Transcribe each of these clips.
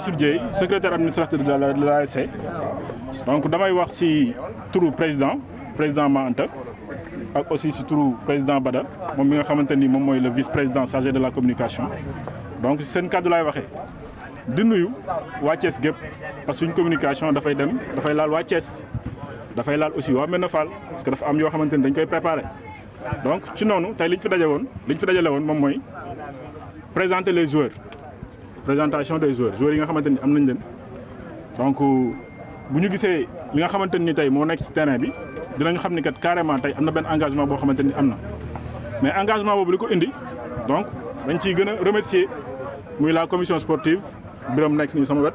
Mansour Dieye secrétaire administratif de l'ASC donc damay wax ci turu président Maanta ak aussi ci turu président Bada moom mi nga xamante ni moom mooy le vice-président chargé de la communication donc seen kàddu laay waxee di nuyu waa Thiès gépp parce que suñ communication dafay laal waa Thiès dafay laal aussi waa Médina Fall parce que dafa am yoo xamante ni dañ koy préparer donc ci noonu tey liñ fi dajale woon moom mooy présenter les joueurs présentation des joueurs yi nga xamante ni am nañ leen donc bu ñu gisee li nga xamante ni tey moo nekk ci terrain bi dinañu xam ni kat carrément tey am na benn engagement boo xamante ni am na mais engagement boobu li ko indi donc dañ ciy gën a remercier muy la commission sportive Birame nekk nii sama wet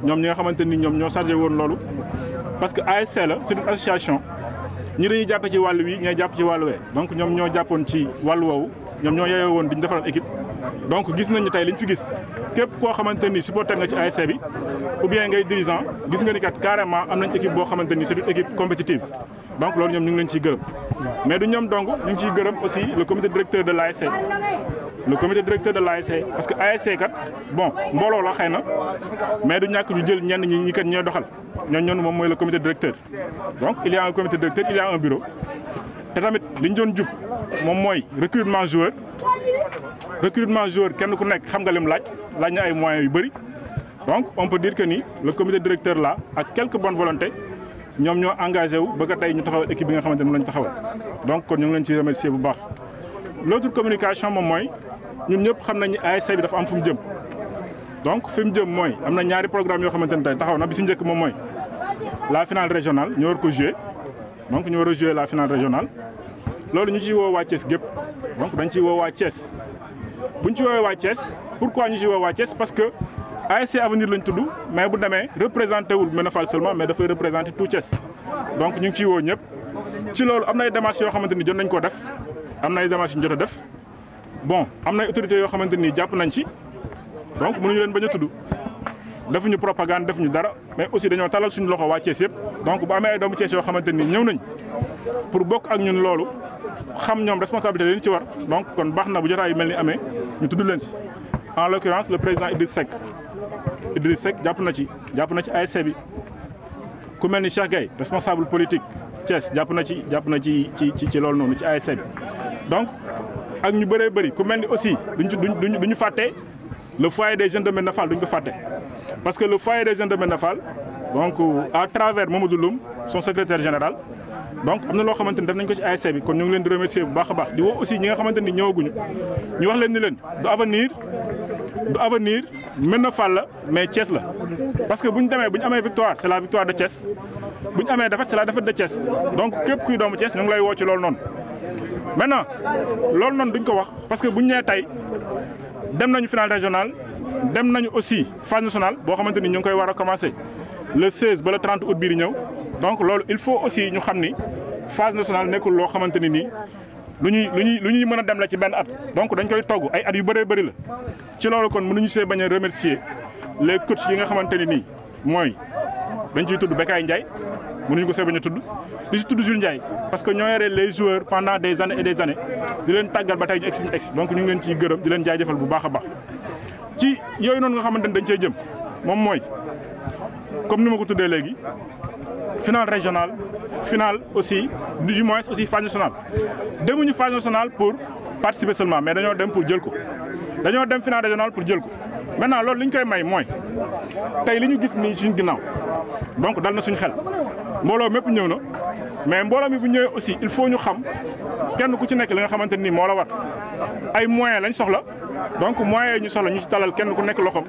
ñoom ñi nga xamante ni ñoom ñoo chargé woon loolu parce que ASC la c'est une association ñi dañuy jàpp ci wàllu wi ñooy jàpp ci wàllu wee donc ñoom ñoo jàppoon ci wàllu woowu ñoom ñoo yeyoo woon di ñu defaral équipe donc gis nañu tey liñ fi gis képp koo xamante ni supporter nga ci ASC bi ou bien ngay dirigeant gis nga ni kat carrément am nañ équipe boo xamante ni c'est une équipe compétitive donc loolu ñoom ñu ngi leen ciy gërëm mais du ñoom donc ñu ngi ciy gërëm aussi le comité directeur de l'ASC parce que ASC kat bon mbooloo la xëy na mais du ñàkk ñu jël ñenn ñi kat ñooy doxal ñoon moom mooy le comité directeur donc il y a un comité directeur il y a un bureau te tamit li ñu doon jub moom mooy recrutement joueur kenn ku nekk xam nga lim laaj na ay moyens yu bëri donc on peut dire que ni le comité directeur là ak quelques bonnes volontés ñoom ñoo engagé wu ba tey ñu taxawal équipe bi nga xamante ni moom lañ taxawal donc kon ñu ngi leen ci remercier bu baax. l'autre communication moom mooy ñun ñëpp xam nañu ASC bi dafa am fu mu jëm donc fi mu jëm mooy am na ñaari programme yoo xamante ni tey taxaw na bi si njëkk moom mooy la finale régionale ñu war ko jouer donc ñu war a jouer la finale régionale loolu ñu ciy woo waa Thiès gépp donc dañ ciy woo waa Thiès buñ ci woowee waa Thiès pourquoi ñu ciy woo waa Thiès parce que ASC Avenir lañ tudd mais bu demee représenté wul Médina Fall seulement mais dafay représenté tout Thiès donc ñu ngi ciy woo ñëpp ci loolu am na ay démarches yoo xamante ni jot nañ koo def am na ay démarches yu ñu jot a def bon am na ay autorités yoo xamante ni jàpp nañ ci donc mënuñu leen bañ a tudd defuñu propagande defuñu dara mais aussi dañoo talal suñu loxo waa Thiès yëpp donc bu amee ay doomu Thiès yoo xamante ni ñëw nañ pour bokk ak ñun loolu xam ñoom responsabilité leen ci war donc kon baax na bu jotaay yu mel ni amee ñu tudd leen ci en l'occurrence le président Idriss Seck jàpp na ci ASC bi ku mel ni Cheikh Gueye responsable politique Thiès jàpp na ci loolu noonu ci ASC bi donc ak ñu bëree bëri ku mel ni aussi duñu fàtte le foyer des jeunes de Médina Fall duñ ko fàtte parce que le foyer des jeunes de Médina Fall donc à travers Mamadou Loum son secrétaire général donc am na loo xamante ni def nañ ko ci ASC bi kon ñu ngi leen di remercier bu baax a baax di woo aussi ñi nga xamante ni ñëwaguñu ñu wax leen ni leen du avenir Médina Fall la mais Thiès la parce que bu ñu amee victoire c'est la victoire de Thiès bu ñu amee défaite c'est la défaite de Thiès donc képp kuy doomu Thiès ñu ngi lay woo ci loolu noonu maintenant loolu noonu duñ ko wax parce que bu ñu nee tey dem nañu finale régionale dem nañu aussi phase nationale boo xamante ni ñu ngi koy war a commencer le 16 ba le 30 août bii di ñëw donc loolu il faut aussi ñu xam ni phase nationale nekkul loo xamante ni nii lu ñuy mën a dem la ci benn at donc dañ koy togg ay at yu bëree bëri la ci loolu kon mënuñu see bañ a remercier les coachs yi nga xamante ni nii mooy dañ ciy tudd Bekay Ndiaye mënuñu ko see bañ a tudd di si tudd Jules Ndiaye parce que ñoo yore les joueurs pendant des années et des années di leen tàggal ba tey ñu egsi donc ñu ngi leen ciy gërëm di leen jaajëfal bu baax a baax ci yooyu noonu nga xamante ni dañ cee jëm moom mooy comme ni ma ko tuddee léegi finale régionale finale aussi du moins aussi phase nationale demuñu phase nationale pour participer seulement mais dañoo dem pour jël ko dañoo dem finale régionale pour jël ko maintenant loolu li ñu koy may mooy tey li ñu gis nii suñ ginnaaw donc dal na suñu xel mbooloo mépp ñëw na mais mbooloo mi bu ñëwee aussi il faut ñu xam kenn ku ci nekk li nga xamante ni moo la war ay moyens lañ soxla donc moyens ñu soxla ñu ci talal kenn ku nekk loxoom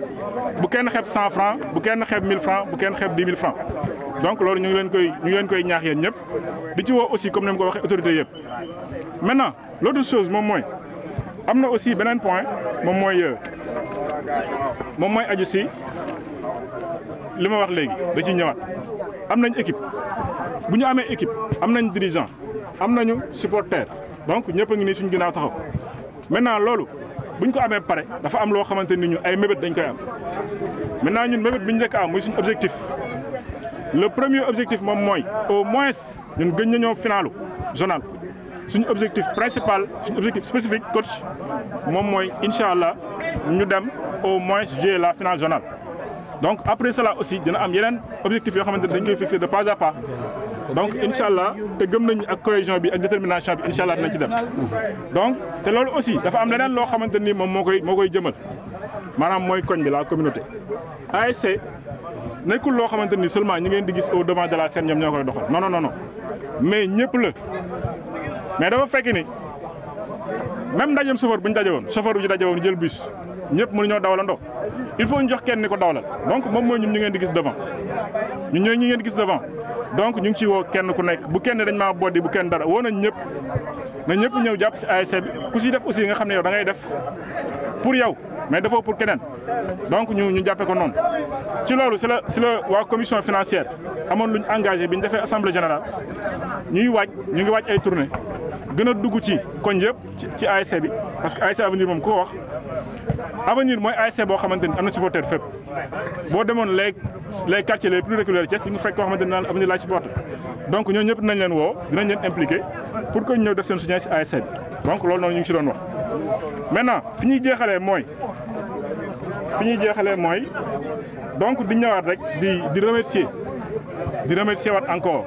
bu kenn xeeb 100 francs bu kenn xeeb 1000 francs bu kenn xeeb 10 000 francs donc loolu ñu ngi leen koy ñaax yéen ñëpp di ci woo aussi comme ni ma ko waxee autorités yëpp. maintenant l'autre chose moom mooy am na aussi beneen point moom mooy aju si li ma wax léegi da ciy ñëwaat am nañ équipe bu ñu amee équipe am nañ dirigeant am nañu supporter donc ñëpp a ngi nii suñu ginnaaw taxaw maintenant loolu bu ñu ko amee pare dafa am loo xamante ni ñu ay mébét dañ koy am maintenant ñun mébét bi ñu njëkk a am muy suñu objectif le premier objectif moom mooy au moins ñun gën nañoo finalu zonal suñu objectif principal suñu objectif spécifique coach moom mooy incha allah ñu dem au moins jouer la finale zonale donc après cela aussi dina am yeneen objectifs yoo xamante ne dañ koy fixer de pas à pas donc incha allah te gëm nañ ak cohésion bi ak détermination bi incha allah dinañ ci dem donc te loolu aussi dafa am leneen loo xamante ni moom moo koy jëmal maanaam mooy koñ bi la communauté ASC nekkul loo xamante ni seulement ñi ngeen di gis au devant de la scène ñoom ñoo koy doxal non mais ñëpp la mais dafa fekk ni même ndajeem chauffeur bu ñu daje woon chauffeur bu ñu daje woon jël bus ñëpp mënuñoo dawalandoo il faut ñu jox kenn ni ko dawalal donc moom mooy ñun ñu ngeen di gis devant ñun ñooy ñi ngeen di gis devant donc ñu ngi ci woo kenn ku nekk bu kenn dañ maa boddi bu kenn dara woo nañ ñëpp na ñëpp ñëw jàpp si ASC bi ku si def aussi nga xam ne yow da ngay def pour yow mais defoo pour keneen donc ñu jàppee ko noonu ci loolu si la waa commission financière amoon luñ engagé bi ñu defee assemblée générale ñu ngi waaj ay tournée gën a dugg ci koñ yëpp ci ASC bi parce que ASC avenir moom ku ko wax avenir mooy ASC boo xamante ni am na supporter fépp boo demoon les quartiers les plus reculés de Thiès li nga fekk koo xamante ni naan avenir laay supporter donc ñooñu ñëpp dinañ leen woo dinañ leen impliqué pour que ñu ñëw def seen soutien si ASC bi donc loolu noonu ñu ngi si doon wax. maintenant fi ñuy jeexalee mooy donc di ñëwaat rek di remercier waat encore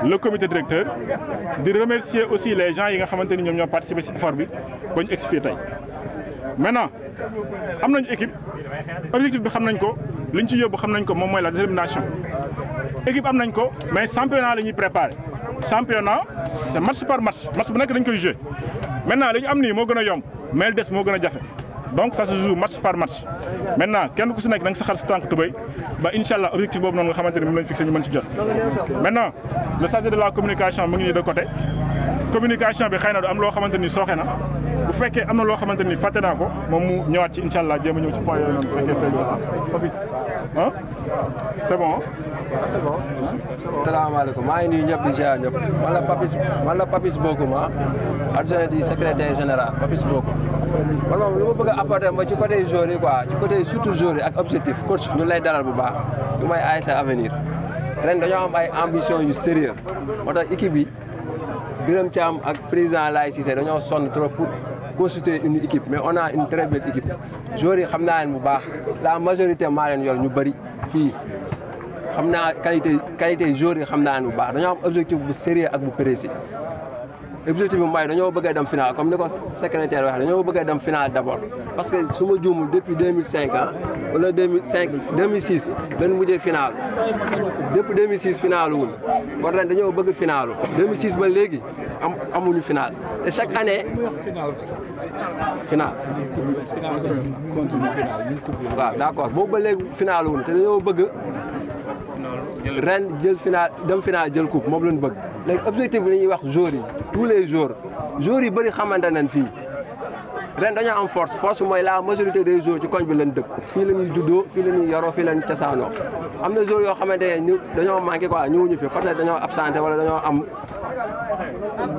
le comité directeur di remercier aussi les gens yi nga xamante ni ñoom ñoo participé ci effort bi ba ñu expliqué tey maintenant am nañu équipe objectif bi xam nañ ko liñ ci yóbbu xam nañ ko moom mooy la détermination équipe am nañ ko mais championnat la ñuy préparé championnat c'est match par match bu nekk dañ koy joué maintenant li ñu am nii moo gën a yomb mais des moo gën a jafe donc ça se joue match par match maintenant kenn ku si nekk da nga sa xar si tànk tubéy ba incha allah objectif boobu noonu nga xamante ni moom lañ fixé ñu mën ci jot. maintenant le chargé de la communication mu ngi nii de côté communication bi xëy na du am loo xamante ni sooxe na bu fekkee am na loo xamante ni fàtte naa ko moom mu ñëwaat ci incha allah jéem a ñëw ci point yooyu noonu bu fekkee Papis ah c'est bon. c'est bon. salaamaaleykum maa ngi nuyu ñëpp di ziar ñëpp man la Papis Bokoum adjoint du secrétaire général Papis Bokoum. man moom lu ma bëgg a apporter ma ci côté joueurs yi quoi ci côté surtout joueurs yi ak objectif coach ñu lay dalal bu baax lu may ASC avenir ren dañoo am ay ambition yu sérieux moo tax équipe bi Birame Thiam ak président Laye Cissé dañoo sonn trop pour constituer une équipe mais on a une très belle équipe joueurs yi xam naa leen bu baax la majorité maa leen yor ñu bëri fii xam naa qualité joueurs yi xam naa leen bu baax dañoo am objectif bu sérieux ak bu précis objectif bi mooy dañoo bëgg a dem final comme ni ko secrétaire waxee dañoo bëgg a dem final d'abord parce que su ma juumul depuis 2005 wala 2006 lañ mujjee final depuis 2006 final wul kon ren dañoo bëgg finalu 2006 ba léegi amuñu final te chaque année final waaw d'accord boobu ba léegi final wul te dañoo bëgg ren jël final dem final jël coupe moom lañ bëgg léegi objectif bi la ñuy wax joueurs yi tous les joueurs yi bëri xamante nañ fii ren dañoo am force mooy la majorité des joueurs ci koñ bi lañ dëkk fii la ñuy juddoo fii la ñuy yaroo fii la ñuy cosaanoo am na joueurs yoo xamante ne dañoo manqué quoi ñëwuñu fi peut-être dañoo absenté wala dañoo am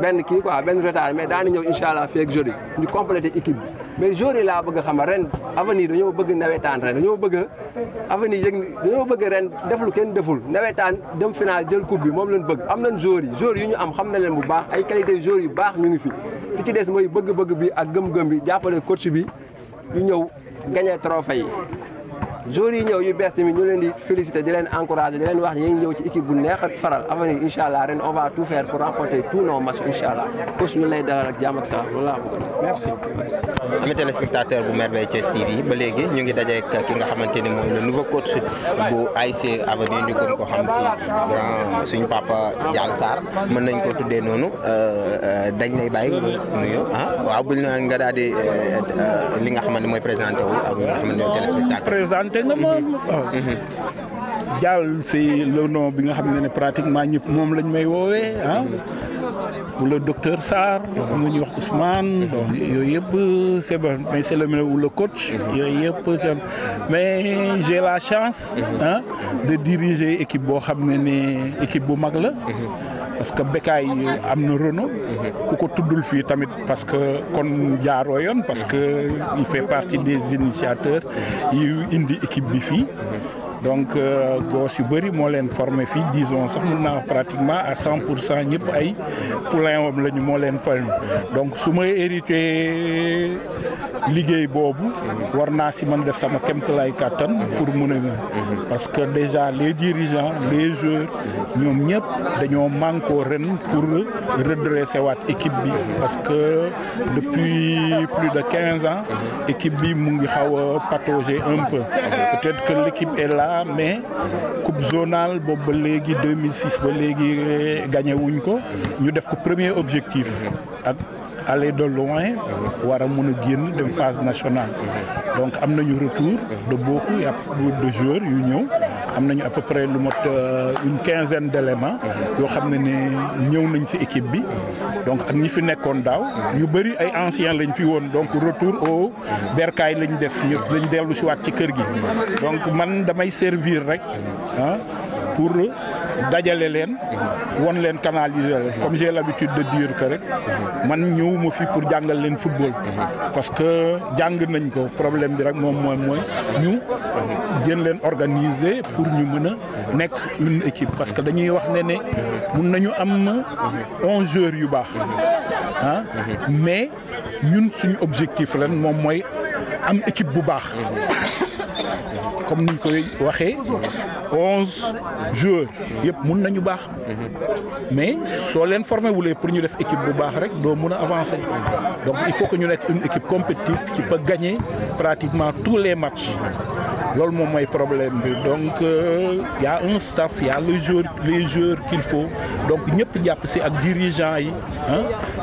benn kii quoi benn retard mais daani ñëw incha allah fii ak joueurs yi ñu complété équipe bi mais joueurs yi laa bëgg a xam ren avenir dañoo bëgg nawetaan ren dañoo bëgg avenir dañoo bëgg ren def lu kenn deful nawetaan dem final jël coupe bi moom lañ bëgg am nañ joueurs yi ñu am xam na leen bu baax ay qualité joueurs yu baax ñu ngi fi li ci des mooy bëgg-bëgg bi ak gëm-gëm bi jàppale coach bi ñu ñëw gagné trophée yi joueurs yi ñëw yu bees tamit ñu leen di féliciter di leen encourager di leen wax ne yéen ñëw ci équipe bu neex ak faral avenir incha allah ren on va tout faire pour remporter tous nos matchs incha allah coach ñu lay dalal ak jàmm ak salaam loolu laa bëgg. merci. ami téléspectateur bu Merveille Thiès TV ba léegi ñu ngi daje ak ki nga xamante ni mooy le nouveau coach bu ASC avenir ñu gën ko xam ci grand suñu papa Dial Sarr mën nañ ko tuddee noonu dañ lay bàyyi nga nuyoo waaw buñ nga daal di li nga xamante mooy présenté wu ak nga xamante ne téléspectateur. nga moom Dial c'est le nom bi nga xam ne pratiquement ñëpp moom lañ may woowee ou le docteur Sarr am na ñuy wax Ousmane donc yooyu yëpp c'est bon mais c'est le coach yooyu yëpp mais j'ai la chance de diriger équipe boo xam ne équipe bu mag la parce que Bekay am na renom ku ko tuddul fii tamit parce que kon jaaroo yoon parce que il fait partie des initiateurs yu indi équipe bi fii donc gos yu bëri moo leen formé fii disons sax mën naa wax pratiquement à 100% ñëpp ay poulain wam lañu moo leen formé donc su may hérité liggéey boobu war naa si mën def sama kéemtalaay kàttan pour mën a parce que déjà les dirigeants les joueurs ñoom ñëpp dañoo manqué ren pour redresser waat équipe bi parce que depuis plus de 15 ans équipe bi mu ngi xaw a patauger un peu peut-être que l'équipe est là mais coupe zonale boobu ba léegi 2006 ba léegi gagné wuñ ko ñu def ko premier objectif ak aller de loin war a mën a génn dem phase nationale donc am nañu retour de beaucoup y a de joueurs yu ñëw am nañu à peu près lu mot une quinzaine d'éléments yoo xam ne ñëw nañ ci équipe bi donc ak ñi fi nekkoon daaw ñu bëri ay anciens lañ fi woon donc retour au bercail lañ def ñu lañ dellu si waat ci kër gi donc man damay servir rek pour dajale leen won leen canaliser leen comme j'ai l'habitude de dire que rek man ñëwuma fi pour jàngal leen football parce que jàng nañ ko problème bi rek moom mooy ñu gën leen organiser pour ñu mën a nekk une équipe parce que dañuy wax ne mun nañu am 11 joueurs yu baax mais ñun suñu objectif ren moom mooy am équipe bu baax comme niñ koy waxee 11 joueurs yëpp mun nañu baax mais soo leen formé wulee pour ñu def équipe bu baax rek doo mun a avancer donc il faut que ñu nekk une équipe compétitive qui peut gagner pratiquement tous les matchs loolu moom mooy problème bi donc y a un staff y a les joueurs qu'il faut donc ñëpp jàpp si ak dirigeants yi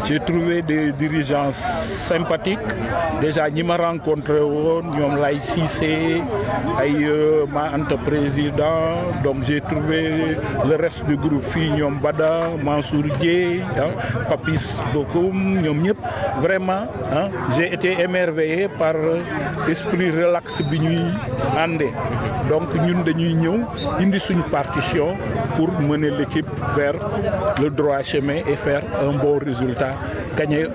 j'ai trouvé des dirigeants sympathiques déjà ñi ma rencontré woon ñoom Lay Cissé ay ma anta président donc j'ai trouvé le reste du groupe fii ñoom Bada Mansour Dieye Papis Bokoum ñoom ñëpp vraiment j'ai été émerveillé par esprit relax bi ñuy àndee donc ñun dañuy ñëw indi suñu partition pour mener l'équipe vers le droit chemin et faire un bon résultat gagner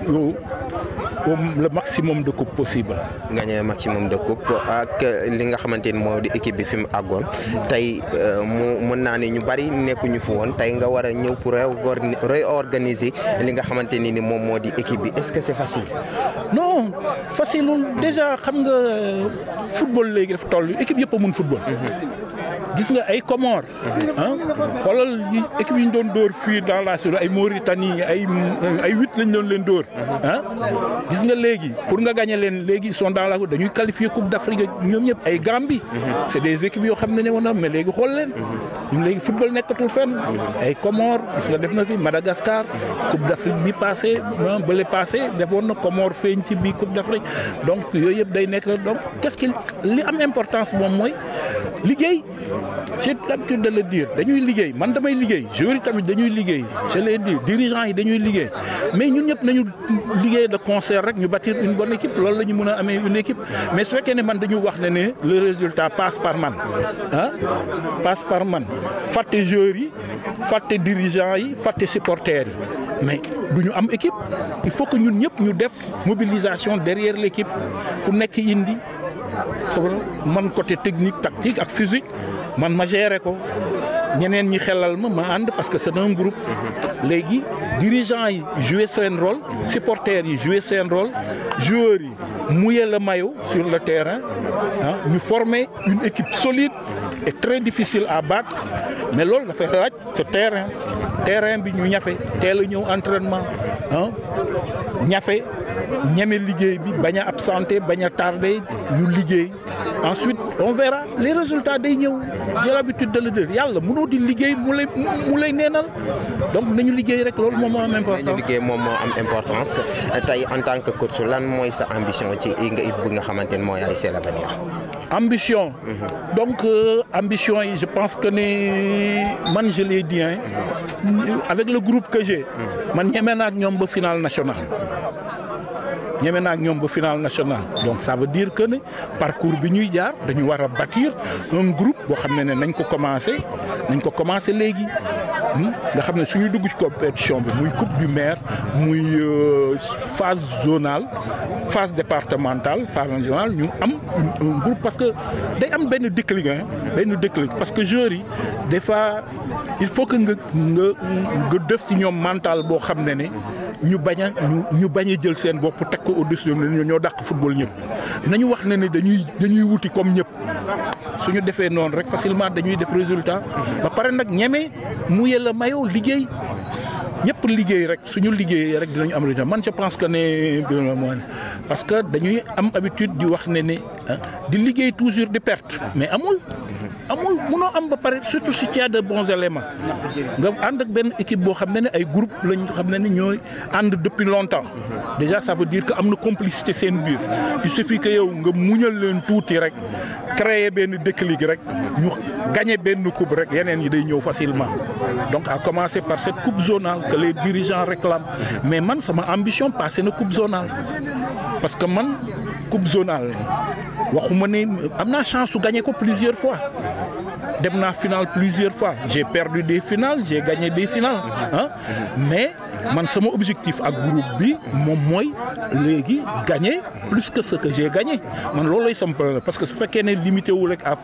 le maximum de coupe possible. gagner maximum de coupe ak li nga xamante ni moo di équipe bi fi mu àggoon tey mu mën naa ne ñu bari nekkuñu fi woon tey nga war a ñëw pour réorganiser li nga xamante ni moom moo di équipe bi est-ce que c'est facile. non facile déjà xam nga football léegi dafa toll équipe yëpp a mun football. gis nga ay Comores xoolal équipe yi ñu doon dóor fii dans la sur ay Mauritanie ay 8 lañ doon leen dóor gis nga léegi pour nga gagner leen léegi ils sont dans la dañuy qualifier Coupe d'Afrique ñoom ñëpp ay Gambie c'est des équipes yoo xam ne woon na mais léegi xool leen ñun léegi football nekkatul fenn ay Comores gis nga def na fi Madagascar Coupe d'Afrique bi passé bële passé defoon na Comores feeñ ci bi Coupe d'Afrique donc yooyu yëpp day nekk donc qu'est-ce que li am importance moom mooy liggéey. J'ai l'habitude de le dire dañuy liggéey man damay liggéey joueurs yi tamit dañuy liggéey je l'ai dit dirigeants yi dañuy liggéey mais ñun ñëpp nañu liggéey de concert rek ñu bâtir une bonne équipe loolu la ñu mën a amee une équipe mais su fekkee ne man dañu wax ne le résultat passe par man passe par man fàtte joueurs yi fàtte dirigeants yi fàtte supporters yi mais du ñu am équipe il faut que ñun ñëpp ñu def mobilisation derrière l'équipe ku nekk indi man côté technique tactique ak physique man ma gérer ko ñeneen ñi xelal ma ànd parce que c'est un groupe léegi dirigeants yi jouer seen rôle supporters yi jouer seen rôle joueurs yi mouiller le maillot sur le terrain ñu former une équipe solide et très difficile à battre mais loolu dafay laaj ce terrain bi ñu ñafe teel a ñëw entraînement ñafe ñeme liggéey bi bañ a absenté bañ a tardé ñu liggéey ensuite on verra les résultats day ñëw j'ai l'habitude de le dire yàlla mënoo di liggéey mu lay neenal donc nañu liggéey rek loolu moom moo am importance. nañu liggéey moom moo am importance tey en tant que coach lan mooy sa ambition ci nga it bi nga xamante ne mooy ASC L'Avenir. ambition. Donc ambition yi je pense que ne man je l'ai dit avec le groupe que j'ai man ñeme naa ak ñoom ba finale nationale. ñeme naa ak ñoom ba finale nationale donc ça veut dire que ne parcours bi ñuy jaar dañu war a bâtir un groupe boo xam ne nañ ko commencé léegi nga xam ne suñu dugg ci compétition bi muy coupe du maire muy phase zonale phase départementale phase régionale ñu am un groupe parce que day am benn déclic parce que joueurs yi des fois il faut que nga def ci ñoom mental boo xam ne ñu bañ a jël seen bopp teg ko au-dessus ñoo dàq football ñëpp nañu wax ne dañuy wuti comme ñëpp suñu defee noonu rek facilement dañuy def résultat ba pare nag ñeme mu yella mayoo liggéey ñëpp liggéey rek suñu liggéey rek dinañu am résultat man je pense que parce que dañuy am habitude di wax ne di liggéey toujours di perte mais amul mënoo am ba pare surtout si tu as de bons éléments nga ànd ak benn équipe boo xam ne ay groupe lañ xam ne ñooy ànd depuis longtemps déjà ça veut dire que am na complicité seen biir il suffit que yow nga muñal leen tuuti rek créer benn déclic rek ñu gagner benn coupe rek yeneen yi day ñëw facilement donc à commencer par cette coupe zonale que les dirigeants réclament mais man sama ambition passé na coupe zonale parce que man coupe zonale waxuma ne am naa chance su gagner ko plusieurs fois dem naa finale plusieurs fois j'ai perdu des finales j'ai gagné des finales mais man sama objectif ak groupe bi moom mooy léegi gagner plus que ce que j'ai gagné man loolu lay sama problème parce que su fekkee ne limité wu rek à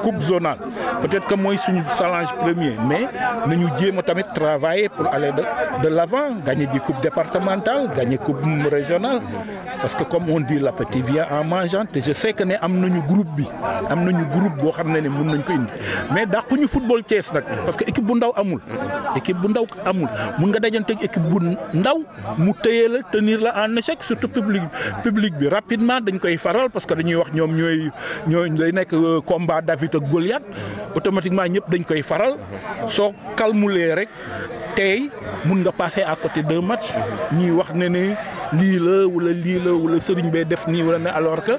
coupe zonale peut-être que mooy suñu challenge premier mais nañu jéem a tamit travailler pour aller de l'avant gagner des coupes départementales gagner coupe régionale parce que comme on dit l'appétit vient en mangeant te je sais que ne am nañu groupe boo xam ne mën nañ ko indi mais dàquñu football Thiès nag parce que équipe bu ndaw amul mun nga dajanteeg équipe bu ndaw mu téye la tenir la en échec surtout public bi rapidement dañ koy faral parce que dañuy wax ñoom ñooy day nekk combat David ak Goliath automatiquement ñëpp dañ koy faral soo calmulee rek tey mun nga passer à côté d'un match ñuy wax ne lii la wala sëriñ bee def nii wala ne alors que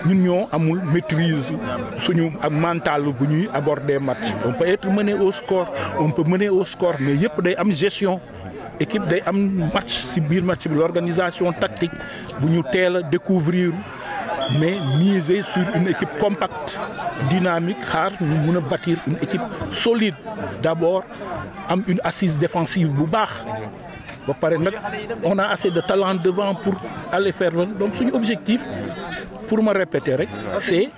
ñun ñoo amul maîtrise suñu ak mental bu ñuy aborder match on peut être mené au score mais yëpp day am gestion équipe day am match ci biir match bi l'organisation tactique bu ñu teel a découvrir mais miser sur une équipe compacte dynamique xaar ñu mun a bâtir une équipe solide d'abord am une assise défensive bu baax ba pare nag on a assez de talent devant pour aller faire donc suñu objectif pour me répéter rek c'est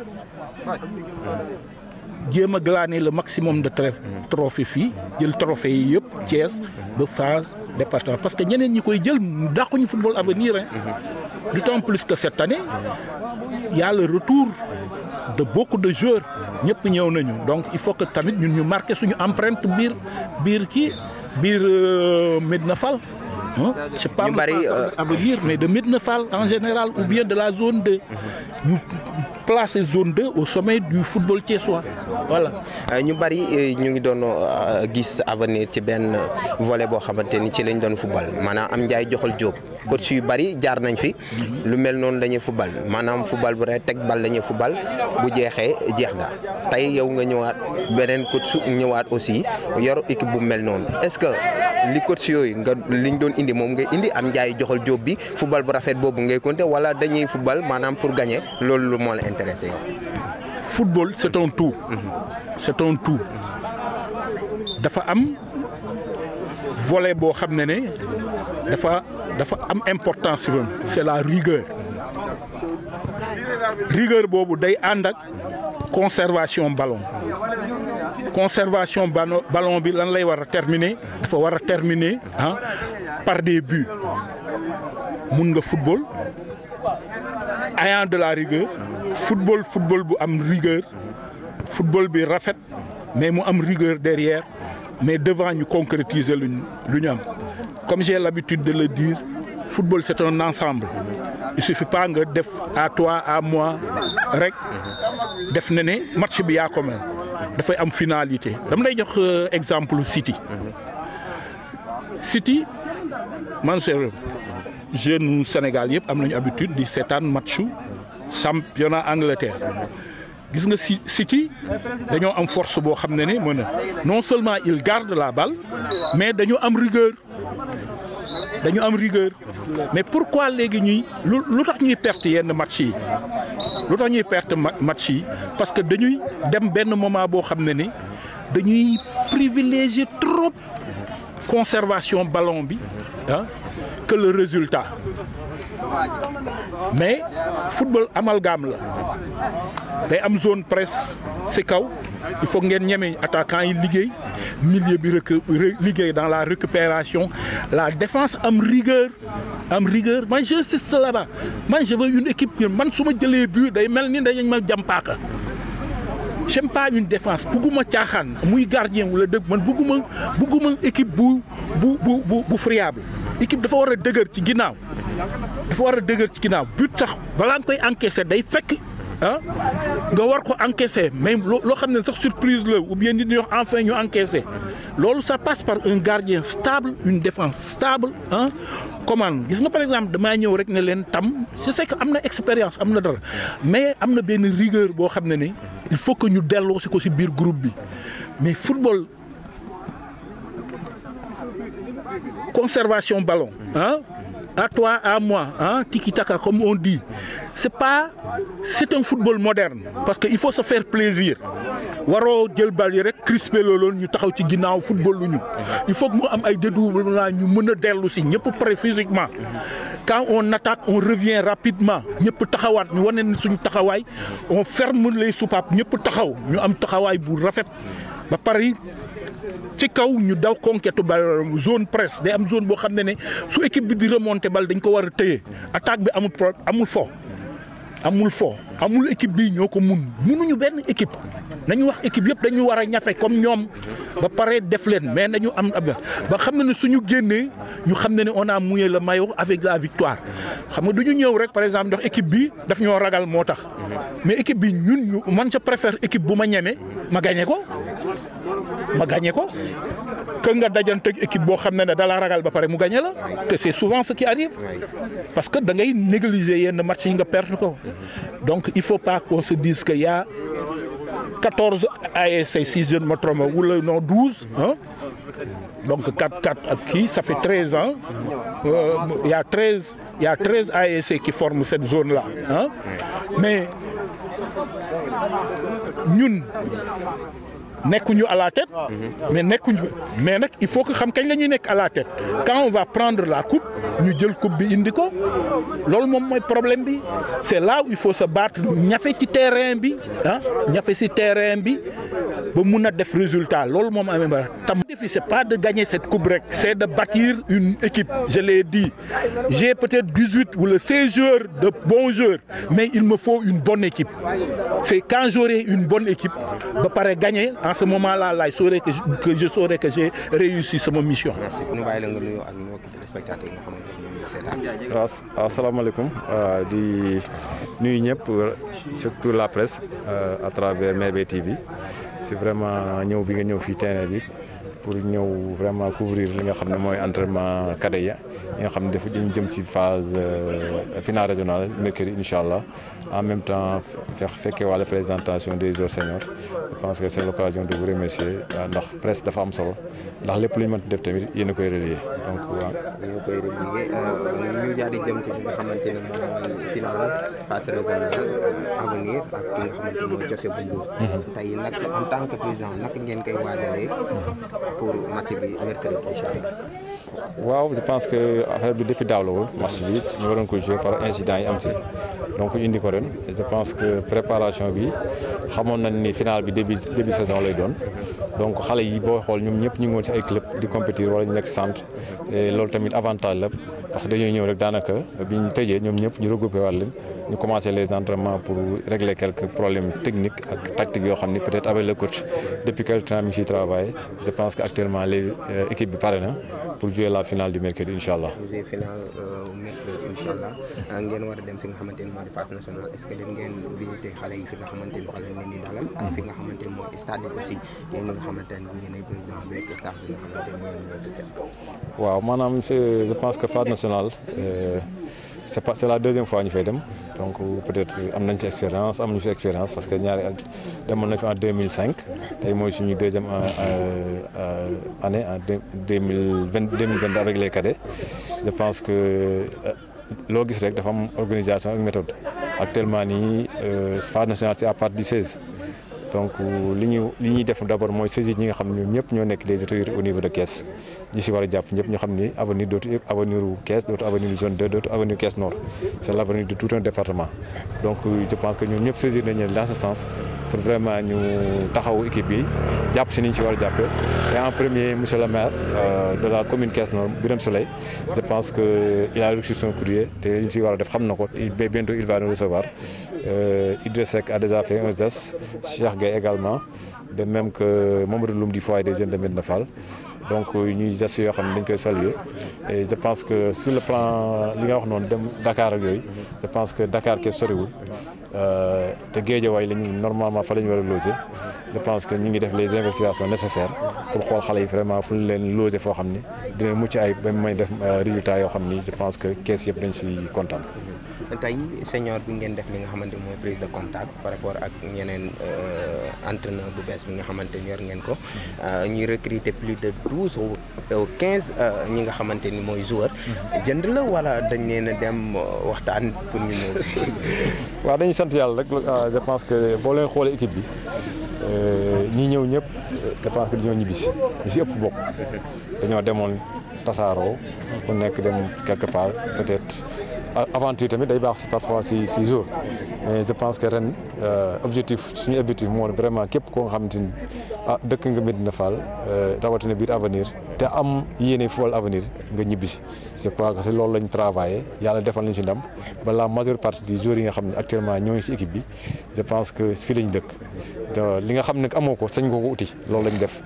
jéem a glaner le maximum de trophées fii jël trophées yi yëpp Thiès ba phase département parce que ñeneen ñi koy jël dàquñu football avenir d'autant plus que cette année il y a le retour de beaucoup de joueurs ñëpp ñëw nañu donc il faut que tamit ñun ñu marquer suñu empreinte biir Médina Fall je parle pas avenir mais de Médina Fall en général ou bien de la zone 2 ñu placer zone 2 au sommet du football thiessois voilà. ñu bari ñu ngi doon gis avenir ci benn volet boo xamante ni ci lañ doon football maanaam am Ndiaye Joxal Diop coach yu bari jaar nañ fi lu mel noonu dañuy football maanaam football bu rek teg bal lañuy football bu jeexee jeex nga tey yow nga ñëwaat beneen coach ñëwaat aussi yor équipe bu mel noonu est-ce que li coach yooyu nga liñ doon indi moom ngay indi am Ndiaye Joxal Diop bi football bu rafet boobu ngay compter wala dañuy football maanaam pour gagner loolu moo la intéressé yow. Football c'est un tout. C'est un tout. dafa am volet boo xam ne dafa am importance c'est la rigueur boobu day ànd ak conservation ballon bi lan lay war a terminer dafa war a terminer par des buts mun nga football ayant de la rigueur football bu am rigueur football bi rafet mais mu am rigueur derrière mais devant ñu concrétiser lu ñu am comme j'ai l'habitude de le dire football c'est un ensemble il suffit pas nga def à toi à moi rek def na ne match bi yaa ko mel dafay am finalité dama lay jox exemple City man jeune Sénégal yëpp am nañu habitude di seetaan matchu championnat Angleterre gis nga City dañoo am force boo xam ne mën na non seulement il garde la balle mais dañu am rigueur mais pourquoi léegi ñuy lu tax ñuy perte yenn match yi parce que dañuy dem benn moment boo xam ne dañuy privilégier trop conservation ballon bi que le résultat mais football amalgame la day am zone presse ci kaw il faut ngeen ñeme attaquant yi liggéey milieu bi liggéey dans la récupération la défense am rigueur man j'insiste là-bas man je veux une équipe man su ma jëlee but day mel ni dañ ma jàmpaaka j'aime pas une défense bugguma caaxaan muy gardien wala dëgg man bugguma équipe bu friable équipe dafa war a dëgër ci ginnaaw but sax balaa nga koy encaisser day fekk nga war ko encaisser mais loo xam ne sax surprise la ou bien nit ñi wax enfin ñu encaisser loolu ça passe par un gardien stable une défense stable comment gis nga par exemple damaa ñëw rek ne leen Tam je sais que am na expérience am na dara mais am na benn rigueur boo xam ne ni il faut que ñu delloo si ko si biir groupe bi mais football conservation ballon à toi à moi tiki-taka comme on dit c'est un football moderne parce que il faut se faire plaisir waroo jël bal yi rek crispé looloon ñu taxaw ci ginnaaw football lu ñu il faut que mu am ay dédoublement ñu mën a dellu si ñëpp prêt physiquement quand on attaque on revient rapidement ñëpp taxawaat ñu wane ne suñu taxawaay on ferme les soupapes ñëpp taxaw ñu am taxawaay bu rafet ba pare ci kaw ñu daw conquête bal zone presse day am zone boo xam ne su équipe bi di remonter bal dañ ko war a téye attaque bi amul fo amul équipe bi ñoo ko munuñu benn équipe nañu wax équipe yëpp dañu war a ñafe comme ñoom ba pare def leen mais nañu am ba xam ne suñu génnee ñu xam ne on a mouillé le maillot avec la victoire xam nga du ñu ñëw rek par exemple ndax équipe bi daf ñoo ragal moo tax mais équipe bi man je préfère équipe bu ma ñeme ma gagné ko que nga dajanteeg équipe boo xam ne da la ragal ba pare mu gagné la que c'est souvent ce qui arrive parce que da ngay négliger yenn match yi nga perdre ko donc il faut pas qu'on se dise que y a 14 ASC si je ne me trompe wala non 12 donc 4 ak kii ça fait 13 ans il y a 13 ASC qui forment cette zone là mais ñun nekkuñu à la tête mais nag il faut que xam kañ la ñuy nekk à la tête quand on va prendre la coupe ñu jël coupe bi indi ko loolu moom mooy problème bi c'est là où il faut se battre ñafe ci terrain bi ñafe ci terrain bi ba mun a def résultat loolu moom amee ba tam défi c'est pas de gagner cette coupe rek c'est de bâtir une équipe je l'ai dit j'ai peut-être 18 ou 16 joueurs de bons joueurs mais il me faut une bonne équipe c'est quand j'aurai une bonne équipe ba pare gagner en ce moment-là je saurais que j'ai réussi sama mission. merci ñu bàyyi la nga nuyoo ak mbokki téléspectateurs yi nga xamante ne ñoom ñu seetaan. waaw asalaamaaleykum di nuyu ñëpp surtout la presse à travers Merveille TV c'est vraiment ñëw bi nga ñëw fii terrain bi pour ñëw vraiment couvrir li nga xam ne mooy entraînement cadet yi nga xam ne dafa jëm ci phase finale régionale mercredi incha allah en même temps fekkee wàlla présentation des joueurs seniors je pense que c'est l'occasion de vous remercier ndax presse dafa am solo ndax lépp lu ñu mënti def tamit yéen a koy relayer donc waaw. ñu koy relayer ñu daal di jëm ci li nga xamante ne mooy finale phase régionale avenir ak ki nga xamante ne mooy José bu Mbour. tey nag en tant que président naka ngeen koy waajalee pour match bi mercredi incha allah. waaw je pense que affaire bi depuis daaw la woon match bi ñu waroon ko jouer par incident yi am si donc indi ko ren je pense que préparation bi xamoon nañ ni finale bi début saison lay doon donc xale yi boo xool ñoom ñëpp ñu ngi woon si ay club di compétir wala ñu nekk centre et loolu tamit avantage la parce que dañoo ñëw rek daanaka bi ñu tëjee ñoom ñëpp ñu regroupé waat leen ñu commencé les entraînements pour régler quelques problèmes techniques ak tactiques yoo xam ni peut-être avec le coach depuis quelque temps mi ngi ciy travaillé je pense que actuellement les équipe bi pare na pour jouer la finale du mercredi incha allah. jouer finale mercredi incha allah ngeen war a dem fi nga xamante ni mooy phase nationale est-ce que dem ngeen visiter xale yi fi nga xamante ni xale ngeen di dalal ak fi nga xamante ni mooy stade bi aussi yéen nga xamante ni yéen ay président beeg staff bi nga xamante ni mooy waaw maanaam je pense que phase nationale c'est la deuxième fois ñu fay dem donc peut-être am nañ ci expérience amuñu ci expérience parce que ñaari demoon nañ fi en 2005 tey mooy suñu deuxième année en 2022 avec les cadets je pense que loo gis rek dafa am organisation ak méthode actuellement nii phase nationale c'est à partir du 16 donc li ñuy def d'abord mooy saisir ñi nga xam ne ñoom ñëpp ñoo nekk des autorités au niveau de Thiès ñi si war a jàpp ñëpp ñu xam ni avenir dootu avenir u Thiès dootu avenir u zone 2 dootu avenir Thiès Nord c'est l'avenir de tout un département donc je pense que ñoom ñëpp saisir nañu dans ce sens pour vraiment ñu taxawu équipe bi jàpp si ni ñu si war a jàppee et en premier monsieur le maire de la commune Thiès Nord Birame Souleye je pense que il a reçu son courrier te li ñu si war a def xam na ko bientôt il va nous recevoir Idriss Seck a déjà fait un geste Cheikh Gueye également de même que Mamadou Loum du foyer des jeunes de Médina Fall donc ñuy gestes yoo xam ne dañ koy saluer et je pense que sur le plan li nga wax noonu dem Dakar ak yooyu je pense que Dakar ke soriwul te Guédiawaye lañu normalement fa la ñu war a loger je pense que ñu ngi def les investigations nécessaires pour xool xale yi vraiment fu ñu leen loger foo xam ni dina mucc ay ba may def résultat yoo xam ni je pense que kees yëpp dañ si kontaan. tey senior bi ngeen def li nga xamante mooy prise de contact par rapport ak ñeneen entraîneur bu bees bi nga xamante ni yor ngeen ko ñuy recruter plus de 12 ou 15 ñi nga xamante ni mooy joueur jënd la wala dañ leen a dem waxtaan pour ñu ñëw si. waaw dañuy sant yàlla rek je pense que boo leen xoolee équipe bi ñi ñëw ñëpp je pense que dañoo ñibbisi ñi si ëpp bokk dañoo demoon tasaaroo ku nekk dem quelque part peut-être. Aventure tamit day baax si parfois si jour mais je pense que ren suñu objectif moo vraiment képp koo nga xamante ni dëkk nga Médina Fall rawatina biir avenir te am yéene football avenir nga ñibbisi je crois que si loolu lañ travaillé yàlla defal nañu si ndam ba la majeure partie des joueurs yi nga xam ne actuellement ñoo ngi si équipe bi je pense que fii lañ dëkk li nga xam ne amoo ko sañ nga ko uti loolu lañ def.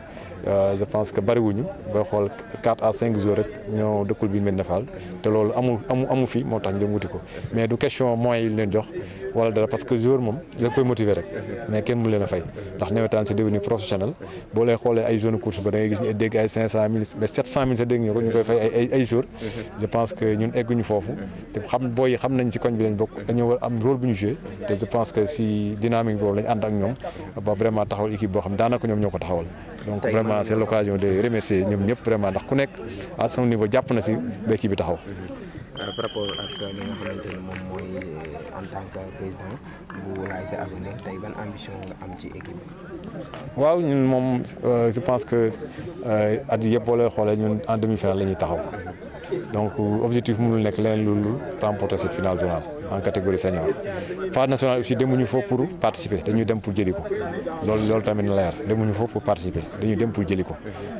Je pense que bariwuñu booy xool 4 à 5 jours rek ñoo dëkkul bi Médina Fall te loolu amu fi moo tax ñu dem wuti ko mais du question moyens yi leen jox wala dara parce que jour moom da koy motiver rek mais kenn mu leen a fay ndax nawetaan c'est devenu professionnel boo lay xoolee ay zone course ba da ngay gis ñu dégg ay 500000 mais 700000 sa dégg nga ko ñu koy fay ay jours je pense que ñun egguñu foofu te booy xam nañ ci koñ bi lañ bokk dañoo war am rôle bu ñu joué te je pense que si dynamique boobu lañ ànd ak ñoom ba vraiment taxawal équipe boo xam daanaka ñoom ñoo ko taxawal donc vraiment c'est l'occasion de remercier ñoom ñëpp vraiment ndax ku nekk à son niveau jàpp na si ba équipe bi taxaw. par rapport ak li nga xamante ni moom mooy en tant que président bu l'ASC Avenir tey ban ambition nga am ci équipe bi. waaw ñun moom je pense que at yii yëpp boo lay xoolee ñun en demi-finale la ñuy taxaw donc objectif mënul nekk leneen lu remporter cette finale zonale en catégorie senior. phase nationale aussi demuñu foofu pour participer dañuy dem pour jëli ko loolu tamit leer demuñu foofu pour participer dañuy dem pour jëli ko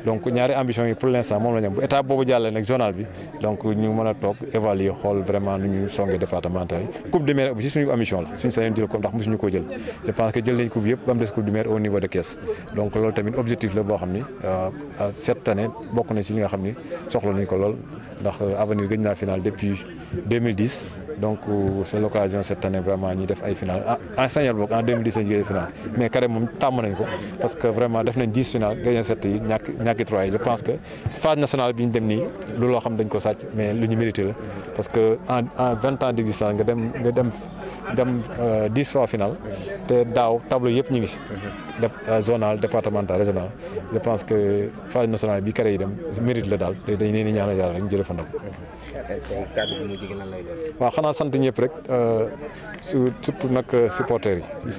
donc ñaari ambition yi pour l'instant moom la ñu am bu étape boobu jàllee nag zonal bi donc ñu mën a toog évaluer xool vraiment nu ñu songee départemental yi coupe du maire aussi suñu ambition la suñu sañoon jël ko ndax mosuñu ko jël je pense que jël nañ coupe yëpp ba mu des coupe du maire au niveau de Thiès donc loolu tamit objectif la boo xam ni cette année bokk na ci li nga xam ni soxla nañ ko lool ndax avenir gëj naa final depuis 2010 donc c'est l'occasion cette année vraiment ñu def ay final en senior boog en 2010 lañu gagné final mais carré moom tàmm nañ ko parce que vraiment def nañ 10 final gagné 7 yi ñàkki 3 yi je pense que phase nationale bi ñu dem nii lu loo xam dañ ko sàcc mais lu ñu mérité la parce que en 20 ans d'existence nga dem 10 fois final te daaw tableau yëpp ñu ngi si def zonal départemental régional je pense que phase nationale bi carré yi dem mérite la daal te dañ leen di ñaanal yàlla rek ñu jëlee fa ndam. kàddu gi mujj gi lan lay doon. waaw xanaa sant ñëpp rek surtout nag supporters yi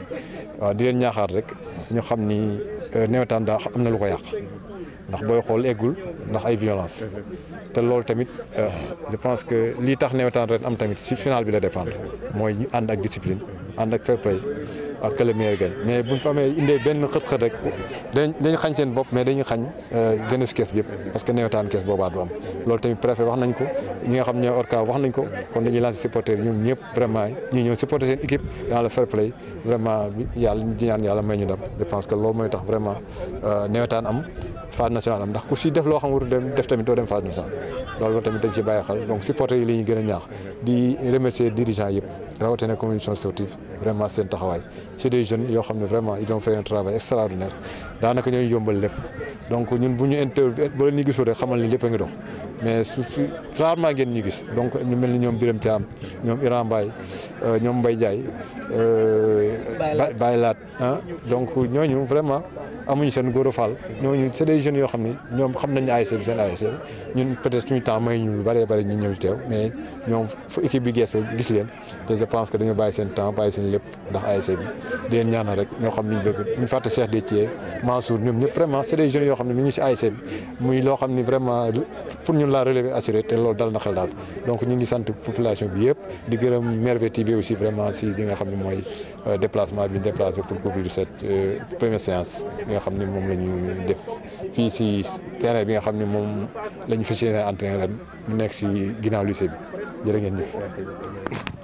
waaw di leen ñaaxaat rek ñu xam ni nawetaan daa am na lu ko yàq ndax booy xool eggul ndax ay violence te loolu tamit je pense que lii tax nawetaan ren am tamit si final bi la dépendre mooy ñu ànd ak discipline ànd ak fair play ak que le meilleur gagne mais buñ fa amee indee benn xët-xët rek dañu xañ seen bopp mais dañu xañ jeunesse kees bi yëpp parce que nawetaan kees boobaa du am loolu tamit préfet wax nañ ko ñi nga xam ñooy orca wax nañ ko kon dañuy lancer supporter ñoom ñëpp vraiment ñu ñëw supporter seen équipe dans le fair play vraiment yàlla di ñaan yàlla may ñu ndam je pense que loolu mooy tax vraiment nawetaan am phase nationale am ndax ku si def loo xam warul dem def tamit doo dem phase nationale loolu tamit dañ ci bàyyi xel donc supporter yi la ñuy gën a ñaax di remercier dirigeants yëpp rawatina commission sportive vraiment seen taxawaay c'est des jeunes yoo xam ne vraiment ils ont fait un travail extraordinaire daanaka ñooy yombal lépp donc ñun bu ñu interview ba leen ñu gisul rek xamal ni lépp a ngi dox mais rarement ngeen ñu gis donc ñu mel ni ñoom Birame Thiam ñoom Iran Mbaye ñoom Mbaye Ndiaye Baye Laat donc ñooñu vraiment amuñu seen góor a faal ñooñu c'est des jeunes yoo xam ni ñoom xam nañu ASC bi seen ASC ñun peut-être suñu temps may ñu lu bëree bëri ñu ñëw teew mais ñoom fu équipe bi geesoo gis leen te je pense que dañoo bàyyi seen temps bàyyi seen lépp ndax ASC bi di leen ñaanal rek ñoo xam ni ñu bëgg ñu fàtte Cheikh Déthié Mansour ñoom ñëpp vraiment c'est des jeunes yoo xam ne ñu ngi si ASC bi muy loo xam ni vraiment pour ñun la relever assuré te loolu dal na xel daal donc ñu ngi sant population bi yëpp di gërëm Merveille TV aussi vraiment si li nga xam ne mooy déplacement bi ñu déplacé pour couvrir cette première séance bi nga xam ne moom la ñu def fii si terrain bi nga xam ne moom la ñu fas yéene entraîné ren mu nekk si ginnaaw lycée bi jërë ngeen jëf.